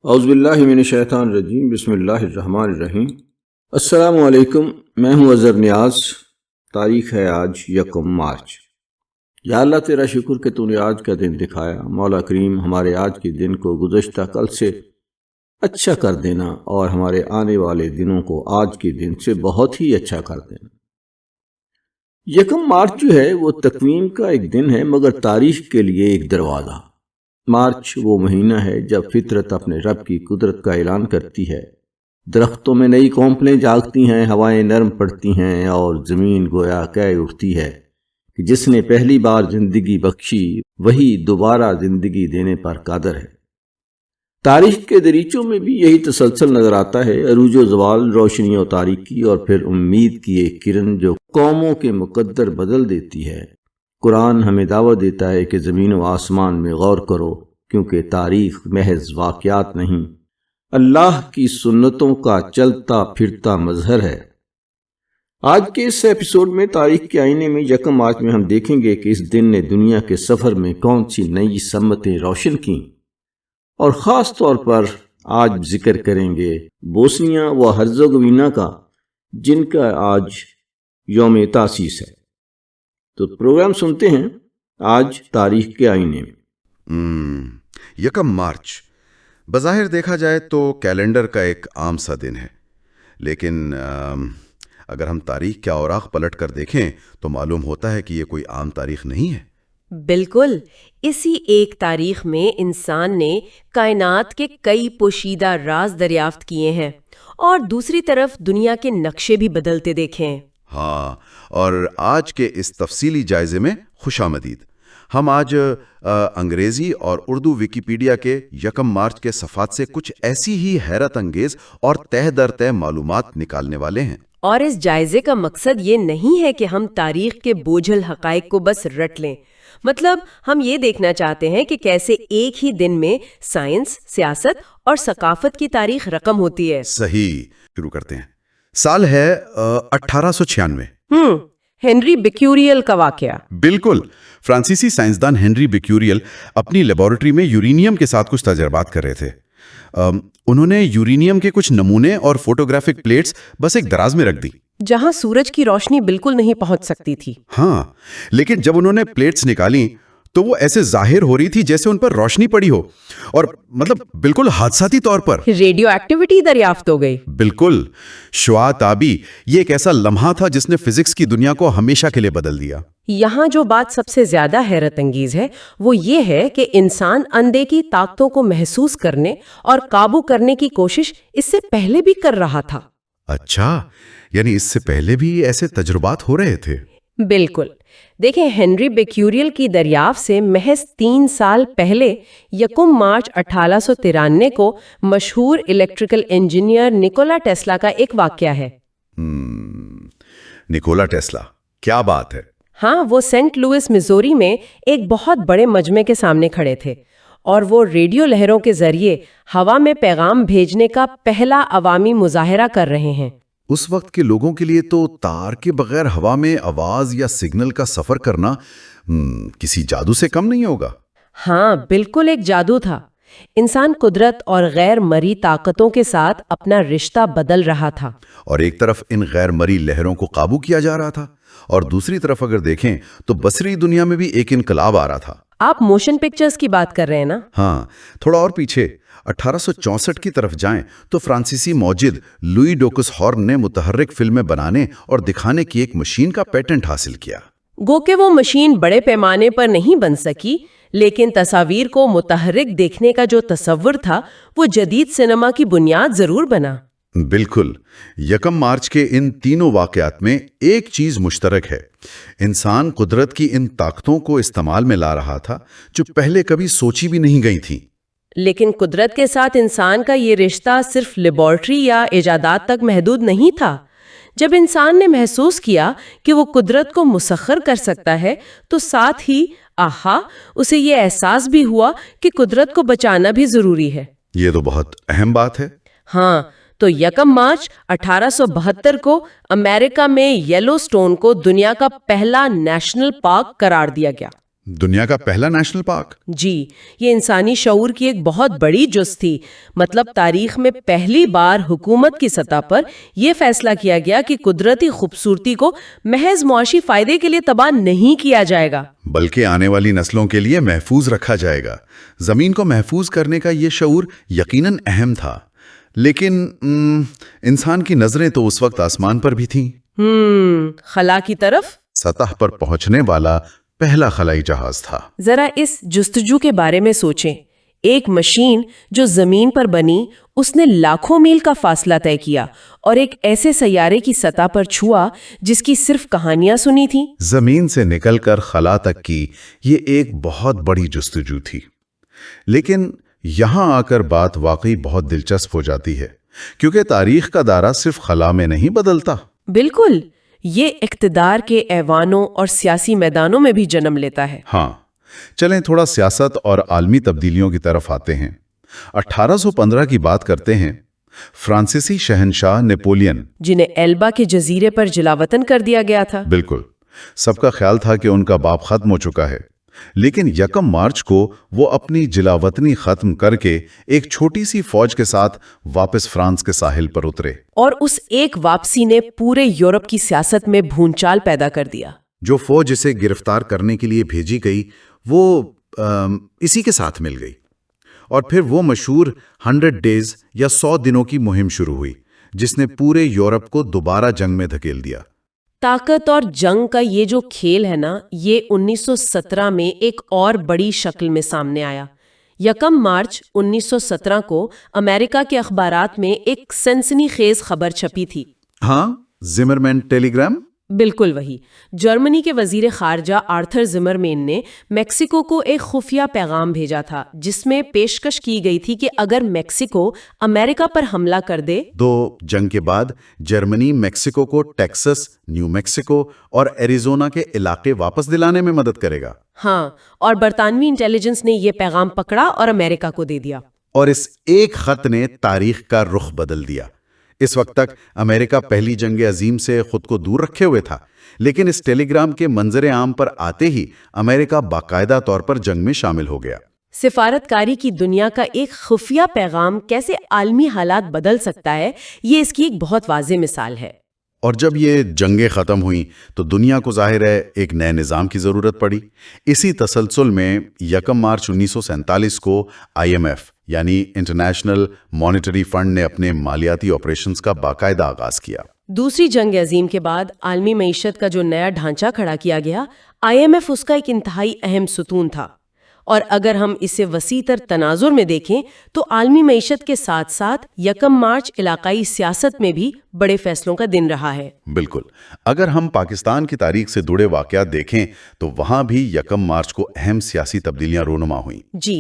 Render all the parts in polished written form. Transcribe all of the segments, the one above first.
اعوذ باللہ من الشیطان الرجیم، بسم اللہ الرحمن الرحیم۔ السلام علیکم، میں ہوں اظہر نیاز۔ تاریخ ہے آج 1 مارچ۔ یا اللہ تیرا شکر کہ تو نے آج کا دن دکھایا۔ مولا کریم ہمارے آج کے دن کو گزشتہ کل سے اچھا کر دینا اور ہمارے آنے والے دنوں کو آج کے دن سے بہت ہی اچھا کر دینا۔ 1 مارچ جو ہے وہ تقویم کا ایک دن ہے، مگر تاریخ کے لیے ایک دروازہ۔ مارچ وہ مہینہ ہے جب فطرت اپنے رب کی قدرت کا اعلان کرتی ہے، درختوں میں نئی کونپلیں جاگتی ہیں، ہوائیں نرم پڑتی ہیں اور زمین گویا کہہ اٹھتی ہے کہ جس نے پہلی بار زندگی بخشی وہی دوبارہ زندگی دینے پر قادر ہے۔ تاریخ کے دریچوں میں بھی یہی تسلسل نظر آتا ہے، عروج و زوال، روشنی و تاریکی اور پھر امید کی ایک کرن جو قوموں کے مقدر بدل دیتی ہے۔ قرآن ہمیں دعوت دیتا ہے کہ زمین و آسمان میں غور کرو، کیونکہ تاریخ محض واقعات نہیں، اللہ کی سنتوں کا چلتا پھرتا مظہر ہے۔ آج کے اس ایپیسوڈ میں تاریخ کے آئینے میں 1 مارچ میں ہم دیکھیں گے کہ اس دن نے دنیا کے سفر میں کون سی نئی سمتیں روشن کیں، اور خاص طور پر آج ذکر کریں گے بوسنیا و ہرزیگوینا کا، جن کا آج یوم تاسیس ہے۔ تو پروگرام سنتے ہیں آج تاریخ کے آئینے میں۔ 1 مارچ بظاہر دیکھا جائے تو کیلنڈر کا ایک عام سا دن ہے، لیکن اگر ہم تاریخ کے اوراق پلٹ کر دیکھیں تو معلوم ہوتا ہے کہ یہ کوئی عام تاریخ نہیں ہے۔ بالکل، اسی ایک تاریخ میں انسان نے کائنات کے کئی پوشیدہ راز دریافت کیے ہیں اور دوسری طرف دنیا کے نقشے بھی بدلتے دیکھے ہیں۔ ہاں، اور آج کے اس تفصیلی جائزے میں خوش آمدید۔ ہم آج انگریزی اور اردو ویکیپیڈیا کے 1 مارچ کے صفحات سے کچھ ایسی ہی حیرت انگیز اور تہ در تہ معلومات نکالنے والے ہیں۔ اور اس جائزے کا مقصد یہ نہیں ہے کہ ہم تاریخ کے بوجھل حقائق کو بس رٹ لیں، مطلب ہم یہ دیکھنا چاہتے ہیں کہ کیسے ایک ہی دن میں سائنس، سیاست اور ثقافت کی تاریخ رقم ہوتی ہے۔ صحیح، شروع کرتے ہیں۔ سال ہے 1896۔ ہنری بیکیوریل کا واقعہ۔ بالکل، فرانسیسی سائنسدان ہنری بیکیوریل اپنی لیبارٹری میں یورینیم کے ساتھ کچھ تجربات کر رہے تھے۔ انہوں نے یورینیم کے کچھ نمونے اور فوٹوگرافک پلیٹس بس ایک دراز میں رکھ دی، جہاں سورج کی روشنی بالکل نہیں پہنچ سکتی تھی۔ ہاں، لیکن جب انہوں نے پلیٹس نکالیں تو وہ ایسے ظاہر ہو رہی تھی جیسے ان پر روشنی پڑی ہو، اور مطلب بالکل حادثاتی طور پر ریڈیو ایکٹیویٹی دریافت ہو گئی۔ بالکل، شعاع تابی یہ ایک ایسا لمحہ تھا جس نے فزکس کی دنیا کو ہمیشہ کے لیے بدل دیا۔ یہاں جو بات سب سے زیادہ حیرت انگیز ہے وہ یہ ہے کہ انسان اندھے کی طاقتوں کو محسوس کرنے اور قابو کرنے کی کوشش اس سے پہلے بھی کر رہا تھا۔ اچھا، یعنی اس سے پہلے بھی ایسے تجربات ہو رہے تھے؟ بالکل، دیکھیں، ہنری بیکیوریل کی دریافت سے محض 3 سال پہلے 1 مارچ 1893 کو مشہور الیکٹریکل انجینئر نیکولا ٹیسلا کا ایک واقعہ ہے۔ نیکولا ٹیسلا، کیا بات ہے! ہاں، وہ سینٹ لوئس میزوری میں ایک بہت بڑے مجمع کے سامنے کھڑے تھے اور وہ ریڈیو لہروں کے ذریعے ہوا میں پیغام بھیجنے کا پہلا عوامی مظاہرہ کر رہے ہیں۔ اس وقت کے لوگوں کے لیے تو تار کے بغیر ہوا میں آواز یا سگنل کا سفر کرنا کسی جادو سے کم نہیں ہوگا۔ ہاں، بالکل ایک جادو تھا۔ انسان قدرت اور غیر مرئی طاقتوں کے ساتھ اپنا رشتہ بدل رہا تھا، اور ایک طرف ان غیر مرئی لہروں کو قابو کیا جا رہا تھا، اور دوسری طرف اگر دیکھیں تو بصری دنیا میں بھی ایک انقلاب آ رہا تھا۔ آپ موشن پکچرز کی بات کر رہے ہیں نا؟ ہاں، تھوڑا اور پیچھے 1864 کی طرف جائیں تو فرانسیسی موجد لوئی ڈوکس ہارن نے متحرک فلمیں بنانے اور دکھانے کی ایک مشین کا پیٹنٹ حاصل کیا۔ گو کہ وہ مشین بڑے پیمانے پر نہیں بن سکی، لیکن تصاویر کو متحرک دیکھنے کا جو تصور تھا وہ جدید سینما کی بنیاد ضرور بنا۔ بالکل، 1 مارچ کے ان تینوں واقعات میں ایک چیز مشترک ہے، انسان قدرت کی ان طاقتوں کو استعمال میں لا رہا تھا جو پہلے کبھی سوچی بھی نہیں گئی تھیں۔ لیکن قدرت کے ساتھ انسان کا یہ رشتہ صرف لیبارٹری یا ایجادات تک محدود نہیں تھا۔ جب انسان نے محسوس کیا کہ وہ قدرت کو مسخر کر سکتا ہے تو ساتھ ہی اسے یہ احساس بھی ہوا کہ قدرت کو بچانا بھی ضروری ہے۔ یہ تو بہت اہم بات ہے۔ ہاں، تو 1 مارچ 1872 کو امریکہ میں یلو سٹون کو دنیا کا پہلا نیشنل پارک قرار دیا گیا۔ دنیا کا پہلا نیشنل پارک؟ جی، یہ انسانی شعور کی ایک بہت بڑی جز تھی۔ مطلب تاریخ میں پہلی بار حکومت کی سطح پر یہ فیصلہ کیا گیا کہ قدرتی خوبصورتی کو محض معاشی فائدے کے لیے تباہ نہیں کیا جائے گا، بلکہ آنے والی نسلوں کے لیے محفوظ رکھا جائے گا۔ زمین کو محفوظ کرنے کا یہ شعور یقیناً اہم تھا، لیکن انسان کی نظریں تو اس وقت آسمان پر بھی تھیں۔ خلا کی طرف سطح پر پہنچنے والا پہلا خلائی جہاز تھا۔ ذرا اس جستجو کے بارے میں سوچیں۔ ایک مشین جو زمین پر بنی، اس نے لاکھوں میل کا فاصلہ طے کیا اور ایک ایسے سیارے کی سطح پر چھوا جس کی صرف کہانیاں سنی تھیں۔ زمین سے نکل کر خلا تک کی یہ ایک بہت بڑی جستجو تھی، لیکن یہاں آ کر بات واقعی بہت دلچسپ ہو جاتی ہے، کیونکہ تاریخ کا دائرہ صرف خلا میں نہیں بدلتا۔ بالکل، یہ اقتدار کے ایوانوں اور سیاسی میدانوں میں بھی جنم لیتا ہے۔ ہاں، چلیں تھوڑا سیاست اور عالمی تبدیلیوں کی طرف آتے ہیں۔ 1815 کی بات کرتے ہیں۔ فرانسیسی شہنشاہ نیپولین، جنہیں ایلبا کے جزیرے پر جلاوطن کر دیا گیا تھا، بالکل، سب کا خیال تھا کہ ان کا باپ ختم ہو چکا ہے، لیکن 1 مارچ کو وہ اپنی جلاوطنی ختم کر کے ایک چھوٹی سی فوج کے ساتھ واپس فرانس کے ساحل پر اترے۔ اور اس ایک واپسی نے پورے یورپ کی سیاست میں بھونچال پیدا کر دیا۔ جو فوج اسے گرفتار کرنے کے لیے بھیجی گئی وہ اسی کے ساتھ مل گئی، اور پھر وہ مشہور 100 ڈیز یا 100 دنوں کی مہم شروع ہوئی، جس نے پورے یورپ کو دوبارہ جنگ میں دھکیل دیا۔ طاقت اور جنگ کا یہ جو کھیل ہے نا، یہ 1917 میں ایک اور بڑی شکل میں سامنے آیا۔ 1 مارچ 1917 کو امریکہ کے اخبارات میں ایک سنسنی خیز خبر چھپی تھی۔ ہاں، زمرمین ٹیلی گرام؟ بالکل وہی۔ جرمنی کے وزیر خارجہ آرتھر زمرمین نے میکسیکو کو ایک خفیہ پیغام بھیجا تھا، جس میں پیشکش کی گئی تھی کہ اگر میکسیکو امریکہ پر حملہ کر دے تو جنگ کے بعد جرمنی میکسیکو کو ٹیکسس، نیو میکسیکو اور ایریزونا کے علاقے واپس دلانے میں مدد کرے گا۔ ہاں، اور برطانوی انٹیلیجنس نے یہ پیغام پکڑا اور امریکہ کو دے دیا۔ اور اس ایک خط نے تاریخ کا رخ بدل دیا۔ اس وقت تک امریکہ پہلی جنگ عظیم سے خود کو دور رکھے ہوئے تھا، لیکن اس ٹیلی گرام کے منظر عام پر آتے ہی امریکہ باقاعدہ طور پر جنگ میں شامل ہو گیا۔ سفارتکاری کی دنیا کا ایک خفیہ پیغام کیسے عالمی حالات بدل سکتا ہے، یہ اس کی ایک بہت واضح مثال ہے۔ اور جب یہ جنگیں ختم ہوئیں تو دنیا کو ظاہر ہے ایک نئے نظام کی ضرورت پڑی۔ اسی تسلسل میں 1 مارچ 1947 کو IMF یعنی انٹرنیشنل مانیٹری فنڈ نے اپنے مالیاتی آپریشنز کا باقاعدہ آغاز کیا۔ دوسری جنگ عظیم کے بعد عالمی معیشت کا جو نیا ڈھانچہ کھڑا کیا گیا، IMF اس کا ایک انتہائی اہم ستون تھا۔ اور اگر ہم اسے وسیع تر تناظر میں دیکھیں تو عالمی معیشت کے ساتھ ساتھ 1 مارچ علاقائی سیاست میں بھی بڑے فیصلوں کا دن رہا ہے۔ بالکل، اگر ہم پاکستان کی تاریخ سے جڑے واقعات دیکھیں تو وہاں بھی 1 مارچ کو اہم سیاسی تبدیلیاں رونما ہوئیں۔ جی،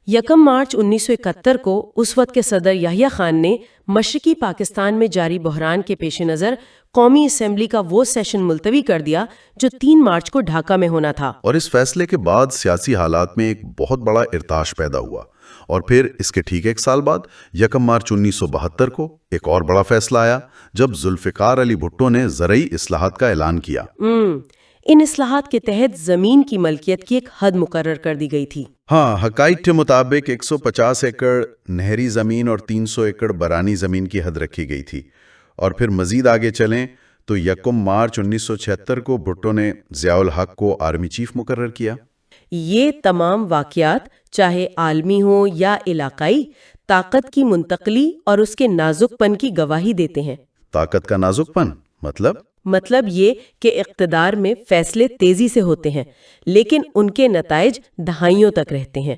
1 مارچ 1971 کو اس وقت کے صدر یحییٰ خان نے مشرقی پاکستان میں جاری بحران کے پیش نظر قومی اسمبلی کا وہ سیشن ملتوی کر دیا جو 3 مارچ کو ڈھاکہ میں ہونا تھا۔ اور اس فیصلے کے بعد سیاسی حالات میں ایک بہت بڑا ارتعاش پیدا ہوا، اور پھر اس کے ٹھیک 1 سال بعد 1 مارچ 1972 کو ایک اور بڑا فیصلہ آیا جب ذوالفقار علی بھٹو نے زرعی اصلاحات کا اعلان کیا۔ ان اصلاحات کے تحت زمین کی ملکیت کی ایک حد مقرر کر دی گئی تھی۔ ہاں، حقائق کے مطابق 150 ایکڑ نہری زمین اور 300 ایکڑ برانی زمین کی حد رکھی گئی تھی۔ اور پھر مزید آگے چلیں تو 1 مارچ 1976 کو بھٹو نے ضیاء الحق کو آرمی چیف مقرر کیا۔ یہ تمام واقعات چاہے عالمی ہوں یا علاقائی، طاقت کی منتقلی اور اس کے نازک پن کی گواہی دیتے ہیں۔ طاقت کا نازک پن مطلب یہ کہ اقتدار میں فیصلے تیزی سے ہوتے ہیں، لیکن ان کے نتائج دہائیوں تک رہتے ہیں،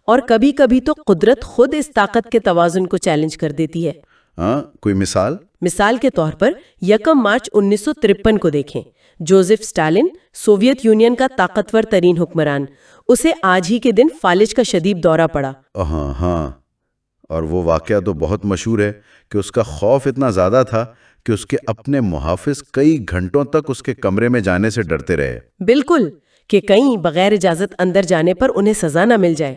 اور کبھی کبھی تو قدرت خود اس طاقت کے توازن کو چیلنج کر دیتی ہے۔ کوئی مثال؟ مثال کے طور پر 1 مارچ 1953 کو دیکھیں۔ جوزف اسٹالن، سوویت یونین کا طاقتور ترین حکمران، اسے آج ہی کے دن فالج کا شدید دورہ پڑا۔ ہاں، اور وہ واقعہ تو بہت مشہور ہے کہ اس کا خوف اتنا زیادہ تھا کہ اس کے اپنے محافظ کئی گھنٹوں تک اس کے کمرے میں جانے سے ڈرتے رہے۔ بالکل، کہ کہیں بغیر اجازت اندر جانے پر انہیں سزا نہ مل جائے۔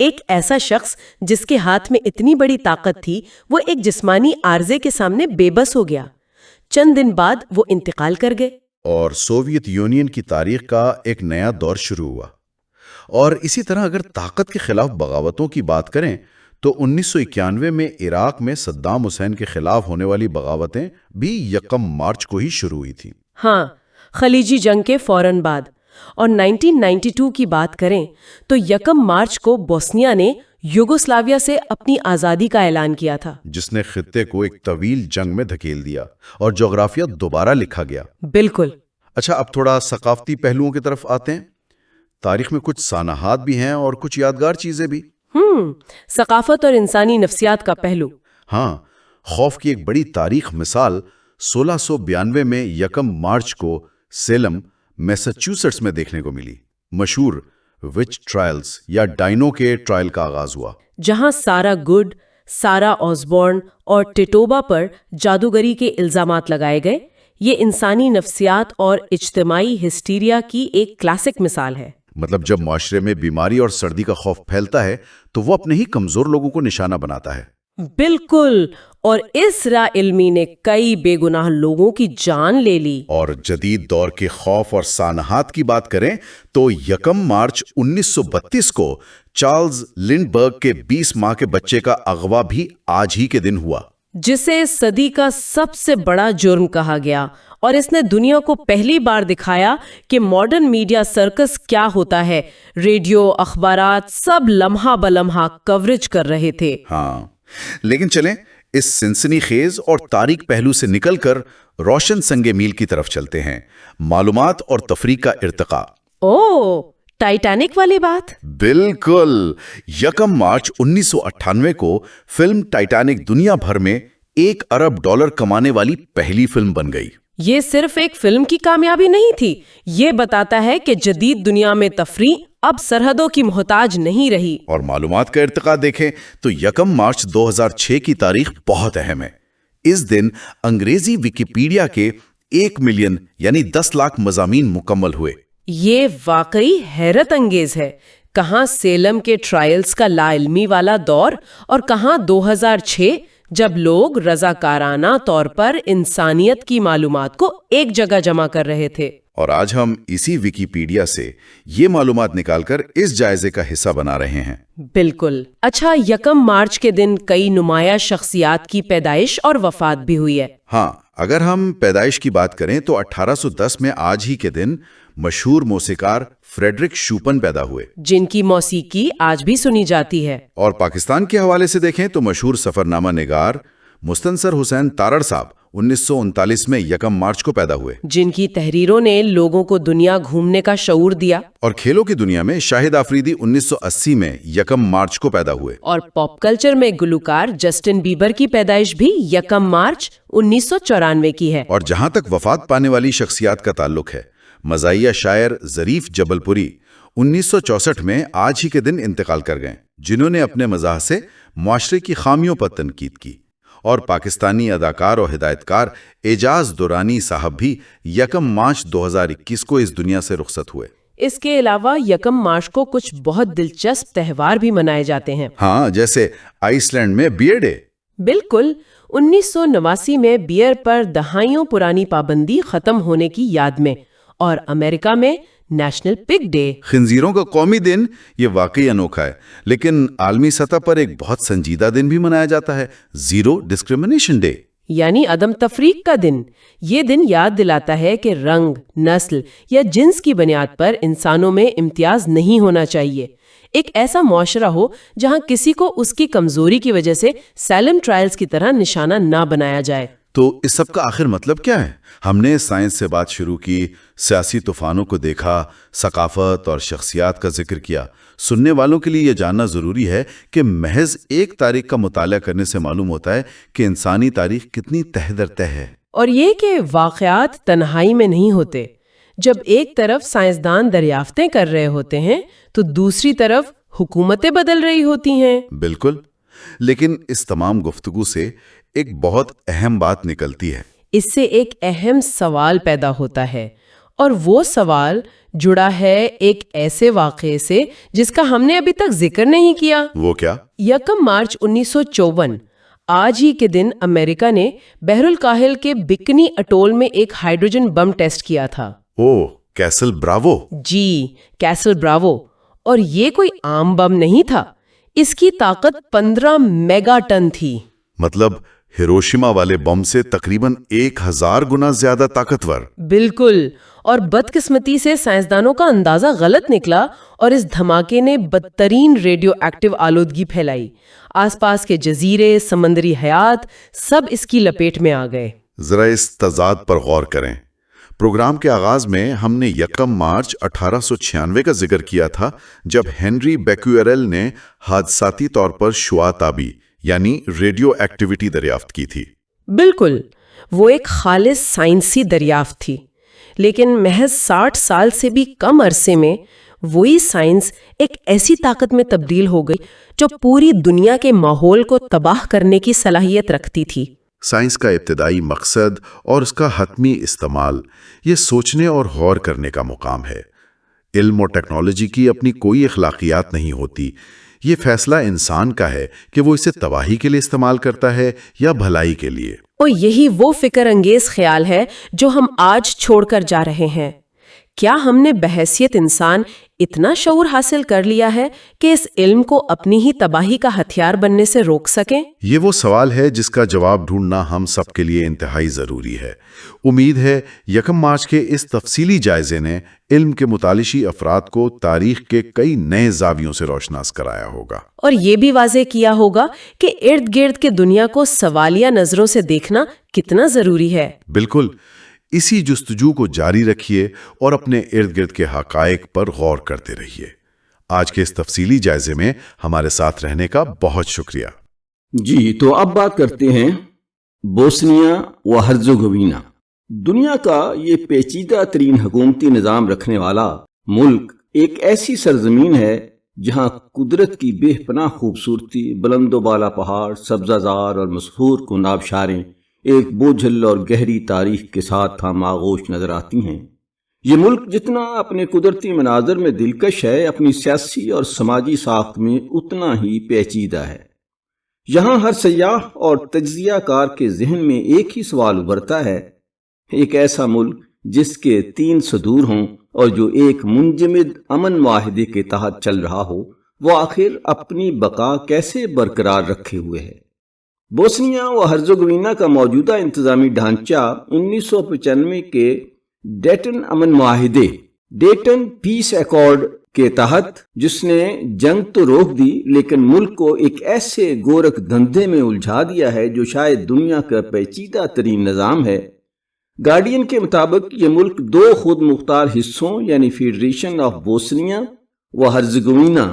ایک ایسا شخص جس کے ہاتھ میں اتنی بڑی طاقت تھی، وہ ایک جسمانی عارضے کے سامنے بے بس ہو گیا۔ چند دن بعد وہ انتقال کر گئے، اور سوویت یونین کی تاریخ کا ایک نیا دور شروع ہوا۔ اور اسی طرح اگر طاقت کے خلاف بغاوتوں کی بات کریں تو 1991 میں عراق میں صدام حسین کے خلاف ہونے والی بغاوتیں بھی 1 مارچ کو ہی شروع ہوئی تھیں۔ ہاں، خلیجی جنگ کے فوراً بعد۔ اور 1992 کی بات کریں تو 1 مارچ کو بوسنیا نے یوگوسلاویا سے اپنی آزادی کا اعلان کیا تھا، جس نے خطے کو ایک طویل جنگ میں دھکیل دیا اور جغرافیہ دوبارہ لکھا گیا۔ بالکل۔ اچھا، اب تھوڑا ثقافتی پہلوؤں کی طرف آتے ہیں۔ تاریخ میں کچھ سانحات بھی ہیں اور کچھ یادگار چیزیں بھی۔ ثقافت اور انسانی نفسیات کا پہلو۔ ہاں، خوف کی ایک بڑی تاریخ مثال 1692 میں 1 مارچ کو سیلم، میساچیوسیٹس میں دیکھنے کو ملی۔ مشہور وچ ٹرائلز یا ڈائنو کے ٹرائل کا آغاز ہوا، جہاں سارا گڈ، سارا آسبورن اور ٹیٹوبا پر جادوگری کے الزامات لگائے گئے۔ یہ انسانی نفسیات اور اجتماعی ہسٹیریا کی ایک کلاسک مثال ہے۔ مطلب جب معاشرے میں بیماری اور سردی کا خوف پھیلتا ہے تو وہ اپنے ہی کمزور لوگوں کو نشانہ بناتا ہے۔ بالکل، اور اس را علمی نے کئی بے گناہ لوگوں کی جان لے لی۔ اور جدید دور کے خوف اور سانحات کی بات کریں تو 1 مارچ 1932 کو چارلز لنڈبرگ کے 20 ماہ کے بچے کا اغوا بھی آج ہی کے دن ہوا، جسے صدی کا سب سے بڑا جرم کہا گیا، اور اس نے دنیا کو پہلی بار دکھایا کہ ماڈرن میڈیا سرکس کیا ہوتا ہے۔ ریڈیو، اخبارات سب لمحہ بلمحہ کوریج کر رہے تھے۔ ہاں، لیکن چلیں اس سنسنی خیز اور تاریک پہلو سے نکل کر روشن سنگ میل کی طرف چلتے ہیں، معلومات اور تفریح کا ارتقاء۔ ٹائٹینک والی بات؟ بالکل، 1 مارچ 1998 کو فلم ٹائٹینک دنیا بھر میں $1 ارب کمانے والی پہلی فلم بن گئی۔ یہ صرف ایک فلم کی کامیابی نہیں تھی، یہ بتاتا ہے کہ جدید دنیا میں تفریح اب سرحدوں کی محتاج نہیں رہی۔ اور معلومات کا ارتقاء دیکھیں تو 1 مارچ 2006 کی تاریخ بہت اہم ہے۔ اس دن انگریزی ویکیپیڈیا کے 1 ملین یعنی 10 لاکھ مضامین مکمل ہوئے۔ یہ واقعی حیرت انگیز ہے۔ کہاں سیلم کے ٹرائلز کا لا علمی والا دور، اور کہاں 2006 جب لوگ رضاکارانہ طور پر انسانیت کی معلومات کو ایک جگہ جمع کر رہے تھے۔ اور آج ہم اسی ویکیپیڈیا سے یہ معلومات نکال کر اس جائزے کا حصہ بنا رہے ہیں۔ بالکل۔ اچھا، 1 مارچ کے دن کئی نمایاں شخصیات کی پیدائش اور وفات بھی ہوئی ہے۔ ہاں، اگر ہم پیدائش کی بات کریں تو 1810 میں آج ہی کے دن مشہور موسیقار فریڈرک شوپن پیدا ہوئے، جن کی موسیقی آج بھی سنی جاتی ہے۔ اور پاکستان کے حوالے سے دیکھیں تو مشہور سفرنامہ نگار مستنصر حسین تارڑ صاحب 1939 میں 1 مارچ کو پیدا ہوئے، جن کی تحریروں نے لوگوں کو دنیا گھومنے کا شعور دیا۔ اور کھیلوں کی دنیا میں شاہد آفریدی 1980 میں 1 مارچ کو پیدا ہوئے، اور پاپ کلچر میں گلوکار جسٹن بیبر کی پیدائش بھی 1 مارچ 1994 کی ہے۔ اور جہاں تک وفات پانے والی شخصیات کا تعلق ہے، مزاحیہ شاعر ظریف جبل پوری 1964 میں آج ہی کے دن انتقال کر گئے، جنہوں نے اپنے مزاح سے معاشرے کی خامیوں پر تنقید کی۔ اور پاکستانی اداکار اور ہدایت کار اعجاز دورانی صاحب بھی 1 مارچ 2021 کو اس دنیا سے رخصت ہوئے۔ اس کے علاوہ 1 مارچ کو کچھ بہت دلچسپ تہوار بھی منائے جاتے ہیں۔ ہاں، جیسے آئس لینڈ میں بیئر ڈے۔ بالکل، 1989 میں بیئر پر دہائیوں پرانی پابندی ختم ہونے کی یاد میں، اور امریکہ میں نیشنل پگ ڈے، خنزیروں کا قومی دن۔ یہ واقعی انوکھا ہے، لیکن عالمی سطح پر ایک بہت سنجیدہ دن بھی منایا جاتا ہے، زیرو ڈسکریمنیشن ڈے، یعنی عدم تفریق کا دن۔ یہ دن یاد دلاتا ہے کہ رنگ، نسل یا جنس کی بنیاد پر انسانوں میں امتیاز نہیں ہونا چاہیے۔ ایک ایسا معاشرہ ہو جہاں کسی کو اس کی کمزوری کی وجہ سے سیلم ٹرائلز کی طرح نشانہ نہ بنایا جائے۔ تو اس سب کا آخر مطلب کیا ہے؟ ہم نے سائنس سے بات شروع کی، سیاسی طوفانوں کو دیکھا، ثقافت اور شخصیات کا ذکر کیا۔ سننے والوں کے لیے یہ جاننا ضروری ہے کہ محض ایک تاریخ کا مطالعہ کرنے سے معلوم ہوتا ہے کہ انسانی تاریخ کتنی تہ در تہ ہے۔ اور یہ کہ واقعات تنہائی میں نہیں ہوتے۔ جب ایک طرف سائنسدان دریافتیں کر رہے ہوتے ہیں تو دوسری طرف حکومتیں بدل رہی ہوتی ہیں۔ بالکل، لیکن اس تمام گفتگو سے ایک بہت اہم بات نکلتی ہے۔ اس سے ایک اہم سوال پیدا ہوتا ہے، اور وہ سوال جڑا ہے ایک ایسے واقعے سے جس کا ہم نے ابھی تک ذکر نہیں کیا۔ وہ کیا؟ 1 مارچ 1954 آج ہی کے دن امریکہ نے بحر الکاہل کے بکنی اٹول میں ایک ہائیڈروجن بم ٹیسٹ کیا تھا۔ Castle Bravo. جی، کیسل براوو۔ اور یہ کوئی عام بم نہیں تھا، اس کی طاقت 15 میگا ٹن تھی۔ مطلب ہیروشیما والے بم سے تقریباً 1000 گنا زیادہ طاقتور۔ بالکل، اور بدقسمتی سے سائنسدانوں کا اندازہ غلط نکلا اور اس دھماکے نے بدترین ریڈیو ایکٹیو آلودگی پھیلائی۔ آس پاس کے جزیرے، سمندری حیات سب اس کی لپیٹ میں آ گئے۔ ذرا اس تضاد پر غور کریں۔ پروگرام کے آغاز میں ہم نے 1 مارچ 1896 کا ذکر کیا تھا، جب ہنری بیکوئرل نے حادثاتی طور پر شعاع تابی یعنی ریڈیو ایکٹیویٹی دریافت کی تھی۔ بالکل، وہ ایک خالص سائنسی دریافت تھی، لیکن محض 60 سال سے بھی کم عرصے میں وہی سائنس ایک ایسی طاقت میں تبدیل ہو گئی جو پوری دنیا کے ماحول کو تباہ کرنے کی صلاحیت رکھتی تھی۔ سائنس کا ابتدائی مقصد اور اس کا حتمی استعمال یہ سوچنے اور غور کرنے کا مقام ہے۔ علم اور ٹیکنالوجی کی اپنی کوئی اخلاقیات نہیں ہوتی، یہ فیصلہ انسان کا ہے کہ وہ اسے تباہی کے لیے استعمال کرتا ہے یا بھلائی کے لیے۔ اور یہی وہ فکر انگیز خیال ہے جو ہم آج چھوڑ کر جا رہے ہیں۔ کیا ہم نے بحیثیت انسان اتنا شعور حاصل کر لیا ہے کہ اس علم کو اپنی ہی تباہی کا ہتھیار بننے سے روک سکیں؟ یہ وہ سوال ہے جس کا جواب ڈھونڈنا ہم سب کے لیے انتہائی ضروری ہے۔ امید ہے 1 مارچ کے اس تفصیلی جائزے نے علم کے متعلقی افراد کو تاریخ کے کئی نئے زاویوں سے روشناس کرایا ہوگا، اور یہ بھی واضح کیا ہوگا کہ ارد گرد کے دنیا کو سوالیہ نظروں سے دیکھنا کتنا ضروری ہے۔ بالکل، اسی جستجو کو جاری رکھیے اور اپنے ارد گرد کے حقائق پر غور کرتے رہیے۔ آج کے اس تفصیلی جائزے میں ہمارے ساتھ رہنے کا بہت شکریہ۔ جی، تو اب بات کرتے ہیں بوسنیا و ہرزیگوینا۔ دنیا کا یہ پیچیدہ ترین حکومتی نظام رکھنے والا ملک ایک ایسی سرزمین ہے جہاں قدرت کی بے پناہ خوبصورتی، بلند و بالا پہاڑ، سبزہ زار اور مسحور کن آبشاریں ایک بوجھل اور گہری تاریخ کے ساتھ ہم آغوش نظر آتی ہیں۔ یہ ملک جتنا اپنے قدرتی مناظر میں دلکش ہے، اپنی سیاسی اور سماجی ساخت میں اتنا ہی پیچیدہ ہے۔ یہاں ہر سیاح اور تجزیہ کار کے ذہن میں ایک ہی سوال ابھرتا ہے، ایک ایسا ملک جس کے 3 صدور ہوں اور جو ایک منجمد امن معاہدے کے تحت چل رہا ہو، وہ آخر اپنی بقا کیسے برقرار رکھے ہوئے ہے؟ بوسنیا و ہرزیگوینا کا موجودہ انتظامی ڈھانچہ 1995 کے ڈیٹن امن معاہدے ڈیٹن پیس ایکارڈ کے تحت، جس نے جنگ تو روک دی لیکن ملک کو ایک ایسے گورکھ دھندے میں الجھا دیا ہے جو شاید دنیا کا پیچیدہ ترین نظام ہے۔ گارڈین کے مطابق یہ ملک 2 خود مختار حصوں یعنی فیڈریشن آف بوسنیا و ہرزیگوینا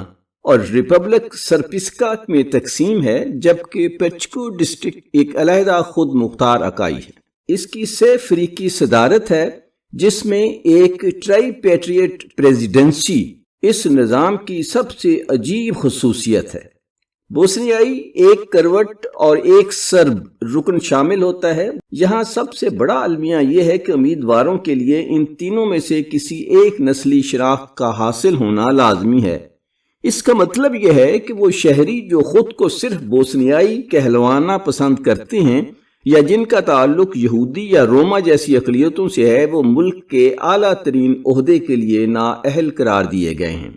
اور ریپبلک سرپسکا میں تقسیم ہے، جبکہ پچکو ڈسٹرکٹ ایک علیحدہ خود مختار اکائی ہے۔ اس کی 6 فریقی صدارت ہے، جس میں ایک ٹرائی پیٹریٹ پریزیڈنسی اس نظام کی سب سے عجیب خصوصیت ہے۔ بوسنیائی ایک کروٹ اور ایک سرب رکن شامل ہوتا ہے۔ یہاں سب سے بڑا المیہ یہ ہے کہ امیدواروں کے لیے ان تینوں میں سے کسی ایک نسلی شناخت کا حاصل ہونا لازمی ہے۔ اس کا مطلب یہ ہے کہ وہ شہری جو خود کو صرف بوسنیائی کہلوانا پسند کرتے ہیں یا جن کا تعلق یہودی یا روما جیسی اقلیتوں سے ہے، وہ ملک کے اعلیٰ ترین عہدے کے لیے نااہل قرار دیے گئے ہیں۔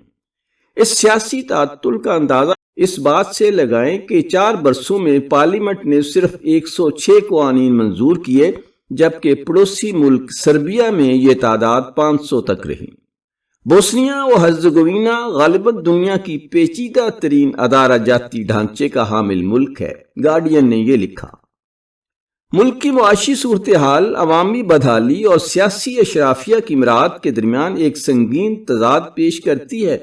اس سیاسی تعطل کا اندازہ اس بات سے لگائیں کہ 4 برسوں میں پارلیمنٹ نے صرف 106 قوانین منظور کیے، جبکہ پڑوسی ملک سربیا میں یہ تعداد 500 تک رہی۔ بوسنیا و ہرزیگوینا غالباً دنیا کی پیچیدہ ترین ادارہ جاتی ڈھانچے کا حامل ملک ہے۔ گارڈین نے یہ لکھا، ملک کی معاشی صورتحال عوامی بدحالی اور سیاسی اشرافیہ کی مراعات کے درمیان ایک سنگین تضاد پیش کرتی ہے۔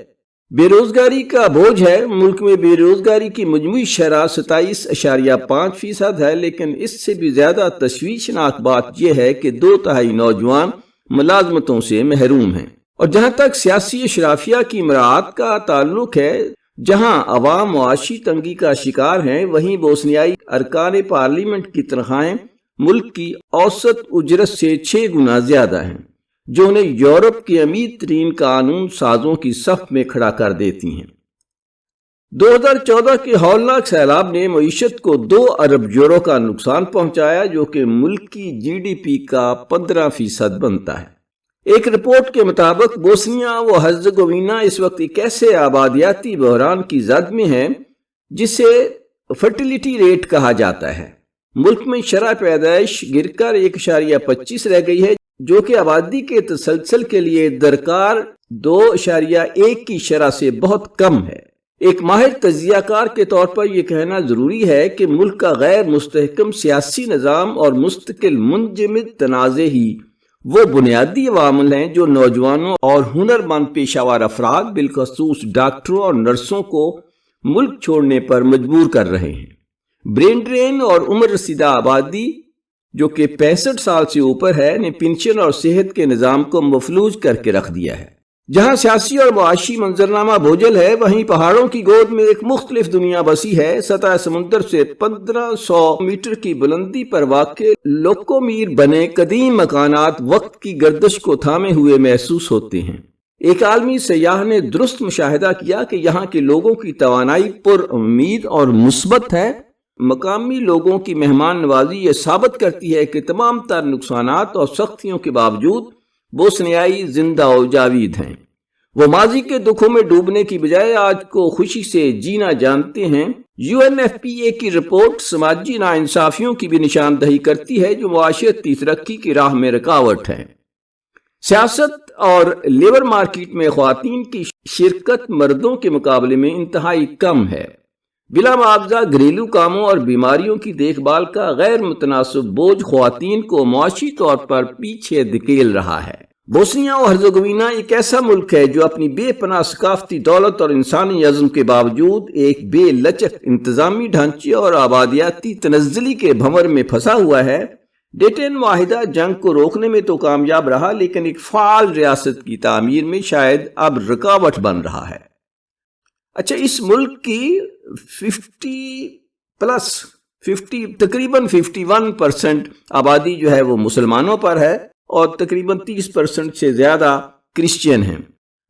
بے روزگاری کا بوجھ ہے۔ ملک میں بے روزگاری کی مجموعی شرح 27.5% ہے، لیکن اس سے بھی زیادہ تشویشناک بات یہ ہے کہ 2/3 نوجوان ملازمتوں سے محروم ہیں۔ اور جہاں تک سیاسی اشرافیہ کی مراعات کا تعلق ہے، جہاں عوام معاشی تنگی کا شکار ہیں، وہیں بوسنیائی ارکان پارلیمنٹ کی تنخواہیں ملک کی اوسط اجرت سے 6 گنا زیادہ ہیں، جو انہیں یورپ کے امیر ترین قانون سازوں کی صف میں کھڑا کر دیتی ہیں۔ 2014 کے ہولناک سیلاب نے معیشت کو 2 ارب یورو کا نقصان پہنچایا، جو کہ ملک کی GDP کا 15% بنتا ہے۔ ایک رپورٹ کے مطابق بوسنیا و ہرزیگوینا اس وقت ایک ایسے آبادیاتی بحران کی زد میں ہے جسے فرٹیلیٹی ریٹ کہا جاتا ہے۔ ملک میں شرح پیدائش گر کر 1.25 رہ گئی ہے، جو کہ آبادی کے تسلسل کے لیے درکار 2.1 کی شرح سے بہت کم ہے۔ ایک ماہر تجزیہ کار کے طور پر یہ کہنا ضروری ہے کہ ملک کا غیر مستحکم سیاسی نظام اور مستقل منجمد تنازع ہی وہ بنیادی عوامل ہیں جو نوجوانوں اور ہنرمند پیشہ ور افراد بالخصوص ڈاکٹروں اور نرسوں کو ملک چھوڑنے پر مجبور کر رہے ہیں۔ برین ڈرین اور عمر رسیدہ آبادی جو کہ 65 سال سے اوپر ہے نے پنشن اور صحت کے نظام کو مفلوج کر کے رکھ دیا ہے۔ جہاں سیاسی اور معاشی منظرنامہ بوجھل ہے، وہیں پہاڑوں کی گود میں ایک مختلف دنیا بسی ہے۔ سطح سمندر سے 1500 میٹر کی بلندی پر واقع لوکومیر بنے قدیم مکانات وقت کی گردش کو تھامے ہوئے محسوس ہوتے ہیں۔ ایک عالمی سیاح نے درست مشاہدہ کیا کہ یہاں کے لوگوں کی توانائی پر امید اور مثبت ہے۔ مقامی لوگوں کی مہمان نوازی یہ ثابت کرتی ہے کہ تمام تر نقصانات اور سختیوں کے باوجود بوسنیائی زندہ و جاوید ہیں۔ وہ ماضی کے دکھوں میں ڈوبنے کی بجائے آج کو خوشی سے جینا جانتے ہیں۔ UNFPA کی رپورٹ سماجی ناانصافیوں کی بھی نشاندہی کرتی ہے جو معاشرتی ترقی کی راہ میں رکاوٹ ہیں۔ سیاست اور لیبر مارکیٹ میں خواتین کی شرکت مردوں کے مقابلے میں انتہائی کم ہے۔ بلا معاوضہ گھریلو کاموں اور بیماریوں کی دیکھ بھال کا غیر متناسب بوجھ خواتین کو معاشی طور پر پیچھے دھکیل رہا ہے۔ بوسنیا و ہرزیگوینا ایک ایسا ملک ہے جو اپنی بے پناہ ثقافتی دولت اور انسانی عزم کے باوجود ایک بے لچک انتظامی ڈھانچے اور آبادیاتی تنزلی کے بھنور میں پھنسا ہوا ہے۔ ڈیٹن معاہدہ جنگ کو روکنے میں تو کامیاب رہا، لیکن ایک فعال ریاست کی تعمیر میں شاید اب رکاوٹ بن رہا ہے۔ اچھا، اس ملک کی 51% آبادی جو ہے وہ مسلمانوں پر ہے اور تقریباً 30% سے زیادہ کرسچین ہیں۔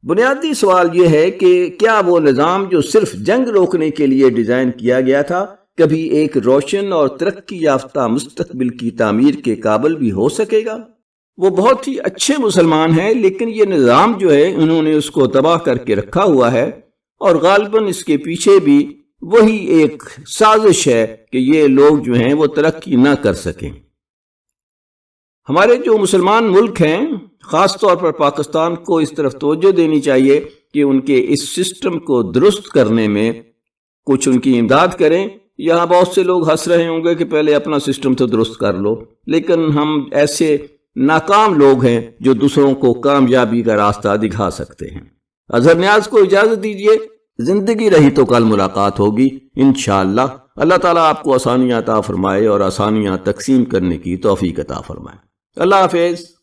بنیادی سوال یہ ہے کہ کیا وہ نظام جو صرف جنگ روکنے کے لیے ڈیزائن کیا گیا تھا کبھی ایک روشن اور ترقی یافتہ مستقبل کی تعمیر کے قابل بھی ہو سکے گا؟ وہ بہت ہی اچھے مسلمان ہیں، لیکن یہ نظام جو ہے انہوں نے اس کو تباہ کر کے رکھا ہوا ہے، اور غالباً اس کے پیچھے بھی وہی ایک سازش ہے کہ یہ لوگ جو ہیں وہ ترقی نہ کر سکیں۔ ہمارے جو مسلمان ملک ہیں، خاص طور پر پاکستان کو اس طرف توجہ دینی چاہیے کہ ان کے اس سسٹم کو درست کرنے میں کچھ ان کی امداد کریں۔ یہاں بہت سے لوگ ہنس رہے ہوں گے کہ پہلے اپنا سسٹم تو درست کر لو، لیکن ہم ایسے ناکام لوگ ہیں جو دوسروں کو کامیابی کا راستہ دکھا سکتے ہیں۔ اظہر نیاز کو اجازت دیجیے، زندگی رہی تو کل ملاقات ہوگی انشاءاللہ۔ اللہ تعالیٰ آپ کو آسانیاں عطا فرمائے اور آسانیاں تقسیم کرنے کی توفیق عطا فرمائے۔ اللہ حافظ۔